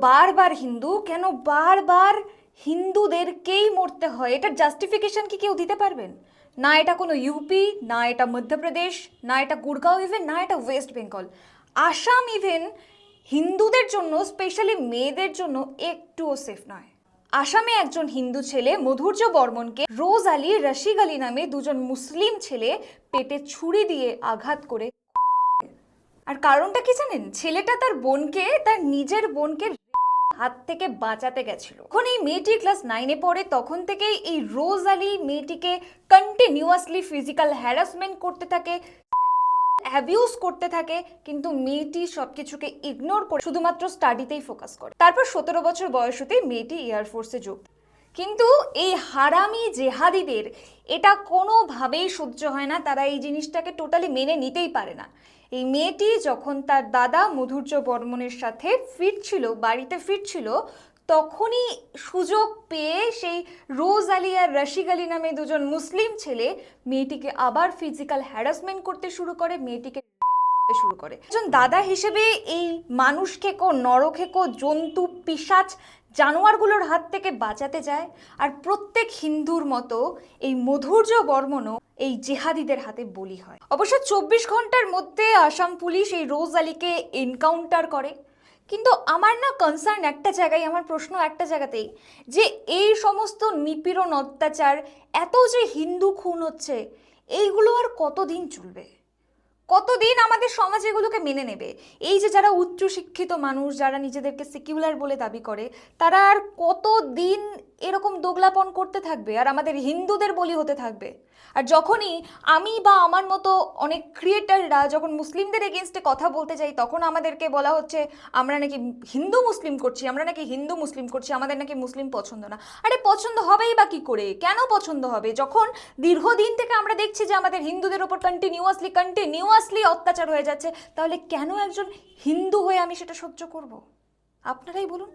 বারবার হিন্দু, কেন বারবার হিন্দুদেরকেই মরতে হয়? এটার জাস্টিফিকেশন কি কেউ দিতে পারবেন? না এটা কোনো ইউপি, না এটা মধ্যপ্রদেশ, না এটা গুড়গাঁও, ইভেন না এটা ওয়েস্ট বেঙ্গল, আসাম ইভেন হিন্দুদের জন্য, স্পেশালি মেয়েদের জন্য একটুও সেফ নয়। আসামে একজন হিন্দু ছেলে মধুর্য বর্মনকে রোজ আলী, রশিক আলী নামে দুজন মুসলিম ছেলে পেটে ছুরি দিয়ে আঘাত করে। আর কারণটা কি জানেন? ছেলেটা তার বোনকে, তার নিজের বোনকে হাত থেকে বাঁচাতে গেছিল। যখন এই মেয়েটি ক্লাস 9-এ পড়ে তখন থেকেই এই রোজ আলী মেয়েটিকে কন্টিনিউয়াসলি ফিজিক্যাল হ্যারাসমেন্ট করতে থাকে, অ্যাবিউজ করতে থাকে, কিন্তু মেয়েটি সবকিছুকে ইগনোর করে শুধুমাত্র স্টাডিতেই ফোকাস করে। তারপর 17 বছর বয়স হতেই মেয়েটি এয়ারফোর্সে যোগ। কিন্তু এই হারামি জেহাদিদের এটা কোনোভাবেই সহ্য হয় না, তারা এই জিনিসটাকে টোটালি মেনে নিতেই পারে না। এই মেয়েটি যখন তার দাদা মধুর্য বর্মনের সাথে ফিরছিল, বাড়িতে ফিরছিল, তখনই সুযোগ পেয়ে সেই রোজ আলী আর রশিক আলী নামে দুজন মুসলিম ছেলে মেয়েটিকে আবার ফিজিক্যাল হ্যারাসমেন্ট করতে শুরু করে, মেয়েটিকে শুরু করে। একজন দাদা হিসেবে এই মানুষ খেকো, নরখেকো, জন্তু, পিশাচ, জানোয়ারগুলোর হাত থেকে বাঁচাতে যায়। আর প্রত্যেক হিন্দুর মতো এই মধুর্য বর্মনও এই জেহাদিদের হাতে বলি হয়। অবশ্য 24 ঘন্টার মধ্যে আসাম পুলিশ এই রোজ আলীকে এনকাউন্টার করে। কিন্তু আমার না কনসার্ন একটা জায়গায়, আমার প্রশ্ন একটা জায়গাতেই, যে এই সমস্ত নিপীড়ন, অত্যাচার, এত যে হিন্দু খুন হচ্ছে, এইগুলো আর কতদিন চলবে? কতদিন আমাদের সমাজ এগুলোকে মেনে নেবে? এই যে যারা উচ্চশিক্ষিত মানুষ, যারা নিজেদেরকে সেকুলার বলে দাবি করে, তারা আর কতদিন এরকম দোগলাপন করতে থাকবে আর আমাদের হিন্দুদের বলি হতে থাকবে? আর যখনই আমি বা আমার মতো অনেক ক্রিয়েটাররা যখন মুসলিমদের এগেনস্টে কথা বলতে যাই, তখন আমাদেরকে বলা হচ্ছে আমরা নাকি হিন্দু মুসলিম করছি, আমরা নাকি হিন্দু মুসলিম করছি, আমাদের নাকি মুসলিম পছন্দ না। আরে পছন্দ হবেই বা কি করে? কেন পছন্দ হবে? যখন দীর্ঘদিন থেকে আমরা দেখছি যে আমাদের হিন্দুদের ওপর কন্টিনিউয়াসলি অত্যাচার হয়ে যাচ্ছে, তাহলে কেন একজন হিন্দু হয়ে আমি সেটা সহ্য করব? আপনারাই বলুন।